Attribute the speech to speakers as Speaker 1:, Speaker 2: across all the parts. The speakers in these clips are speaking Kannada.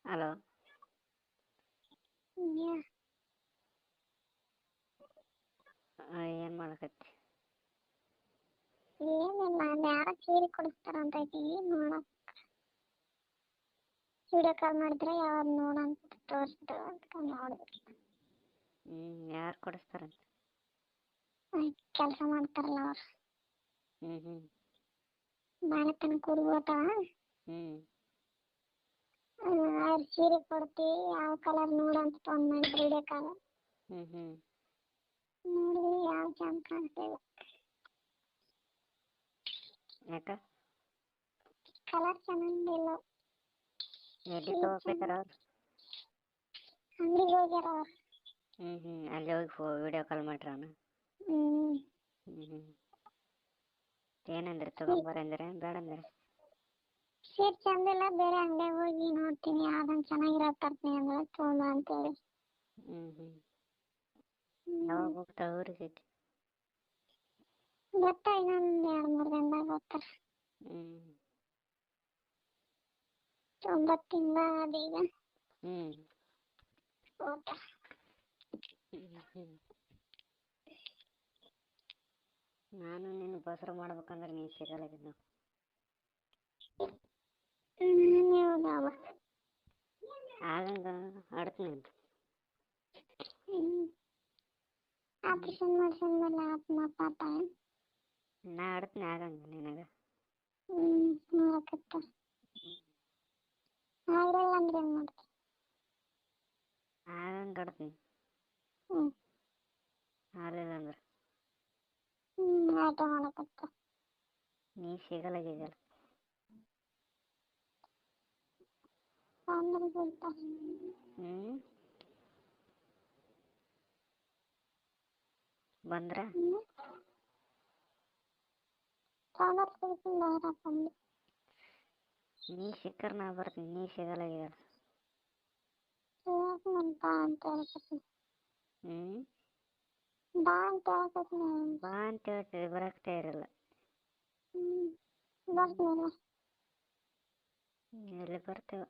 Speaker 1: ಹಲೋ. ಏನು ಮಾಡಕತ್ತಿ?
Speaker 2: ಏನಿಲ್ಲ, ಅಲ್ಲಿ ಯಾರ ಸೀರೆ ಕೊಡಿಸ್ತಾರಂತ ಇದ್ದೀವಿ ನೋಡಕ್. ವಿಡಿಯೋ ಕಾಲ್ ಮಾಡಿದ್ರೆ ಯಾವಾಗ ನೋಡಂತ ತೋರಿಸಿದ್ರು ಅಂತ ನೋಡಿದ್ವಿ.
Speaker 1: ಯಾರು ಕೊಡಿಸ್ತಾರಂತ?
Speaker 2: ಕೆಲಸ ಮಾಡ್ತಾರಲ್ಲ ಅವ್ರು.
Speaker 1: ಹ್ಞೂ
Speaker 2: ಮನೆ ತನಕ ಹುಡುಗೋತಾವ. ಅವ್ರ ಸೀರೆ ಕೊಡ್ತೀವಿ, ಯಾವ ಕಲರ್ ನೋಡಂತ ಫೋನ್ ಮಾಡಿದ್ರು ವಿಡಿಯೋ ಕಾಲ್. ನೋಡಿದ್ವಿ, ಯಾವ ಚಂದ ಕಾಣ್ತೇವೆ.
Speaker 1: ಯಾಕ?
Speaker 2: ಕಲರ್ ಚೆನ್ನಾಗಿಲ್ಲ.
Speaker 1: ಎಲ್ಲಿ ತಗೋಬೇಕಾರ ಅವ್ರು?
Speaker 2: ಅಂಗಡಿಗೆ ಹೋಗ್ಯಾರ ಅವ್ರು.
Speaker 1: ಅಲ್ಲಿ ಹೋಗಿ ವಿಡಿಯೋ ಕಾಲ್ ಮಾಡ್ರವನ? ಏನಂದ್ರೆ ತಗೊಂಬರಂದ್ರೆ ಬೇಡ ಅಂದ್ರೆ?
Speaker 2: ಸೀರೆ ಚಂದಿಲ್ಲ, ಬೇರೆ ಅಂಗಡಿಗೆ ಹೋಗಿ ನೋಡ್ತೀನಿ, ಯಾವ್ದೊಂದು ಚೆನ್ನಾಗಿರೋ ತರ್ತೀನಿ ಅಂದ್ರೆ ತೊಗೊಂಬ ಅಂತೇಳಿ.
Speaker 1: ಯಾವಾಗ ಹೋಗ್ತಾವ ಊರಿಗೆ?
Speaker 2: ಗೊತ್ತಾ, ಇನ್ನೊಂದು 2-3 ದಿನದಾಗ ಹೋಗ್ತಾರೆ. 9 ತಿಂಗಳ ಅದೀಗ. ಹೋಗ್ತಾರೆ.
Speaker 1: ನಾನು ನಿನ್ನ ಬಸರ ಮಾಡ್ಬೇಕಂದ್ರೆ ನೀ ಸಿಗಲ್ಲ. ಆಗಂಗ ಆಡ್ತೀನಿ.
Speaker 2: ಆಪರೇಷನ್ ಮಾಡ್ಸಂದಲ್ಲ ಪಾಪ.
Speaker 1: ನಾ ಆಡ್ತೀನಿ ಆಗಂಗ ನಿನಗೆ.
Speaker 2: ನೋಡಕತ್ತ ಆಗಲ್ಲ ಅಂದ್ರೆ ಏನು ಮಾಡ್ತೀನಿ?
Speaker 1: ಆಗಂಗ ಆಡ್ತೀನಿ. ಆಗಲಿಲ್ಲ ಅಂದ್ರೆ
Speaker 2: ಆಟ ಮಾಡಕತ್ತ.
Speaker 1: ನೀ ಸಿಗಲ್ಲ. ಬಂದ್ರ ನೀ ಸಿಕ್ಕರ ನಾ ಬರ್ತೀನಿ, ನೀ ಸಿಗಲ್ಲ.
Speaker 2: ಬಾ ಅಂತ ಹೇಳಕತ್ತೀನಿ.
Speaker 1: ಬಾ ಅಂತ ಹೇಳ್ತೀವಿ, ಬರಕ್ತಾ ಇರಲ್ಲ.
Speaker 2: ಬರ್ತೀನಿ.
Speaker 1: ಎಲ್ಲಿ ಬರ್ತೇವೆ?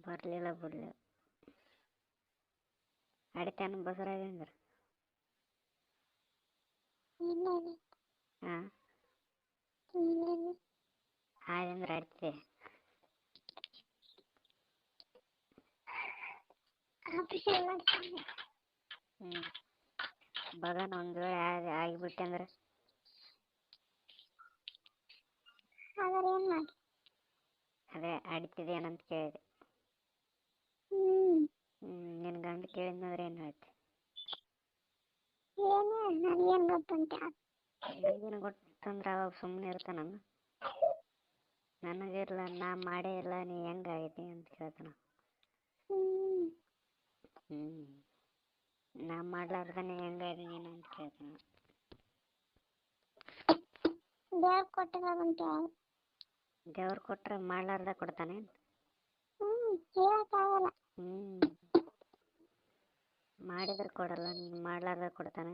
Speaker 1: ಬರಲಿಲ್ಲ ಬಿಡಲಿಲ್ಲ. ಅಡಿತಾನ ಬಸರಾಗ ಅಂದ್ರೆ? ಹಾಂ, ಆದಂದ್ರೆ ಅಡ್ತೆ. ಬಗನ ಒಂದು ವೇಳೆ ಆಗಿಬಿಟ್ಟೆ ಅಂದ್ರೆ? ಅದೇ ಅಡಿತಿದೇನಂತ ಕೇಳಿದೆ. ನಿನ್ನ ಗಂಡ ಕೇಳಿದ್ನಂದ್ರೆ ಏನು ಹೇಳ್ತಿ?
Speaker 2: ನನಗೇನು ಗೊತ್ತಂತ?
Speaker 1: ನನಗೇನು ಗೊತ್ತಂದ್ರೆ ಅವಾಗ ಸುಮ್ಮನೆ ಇರ್ತಾನ? ನನಗಿರಲ್ಲ, ನಾ ಮಾಡೇ ಇಲ್ಲ, ನೀ ಹೆಂಗಾಗೈತಿ ಅಂತ ಕೇಳ್ತಾನ. ನಾ ಮಾಡ್ಲಾರ್ದಾನೆ ಹೆಂಗಾಯ್ತು ನೀನು ಅಂತ ಕೇಳ್ತಾನ.
Speaker 2: ದೇವ್ರು ಕೊಟ್ಟಿರೋದಂತ ಹೇಳು.
Speaker 1: ದೇವ್ರು ಕೊಟ್ರೆ ಮಾಡ್ಲಾರ್ದ ಕೊಡ್ತಾನೆ?
Speaker 2: ಹೇಳಕ್ಕಾಗಲ್ಲ.
Speaker 1: ಮಾಡಿದ್ರೆ ಕೊಡಲ್ಲ, ನೀನು ಮಾಡ್ಲಾರ್ದ ಕೊಡ್ತಾನೆ?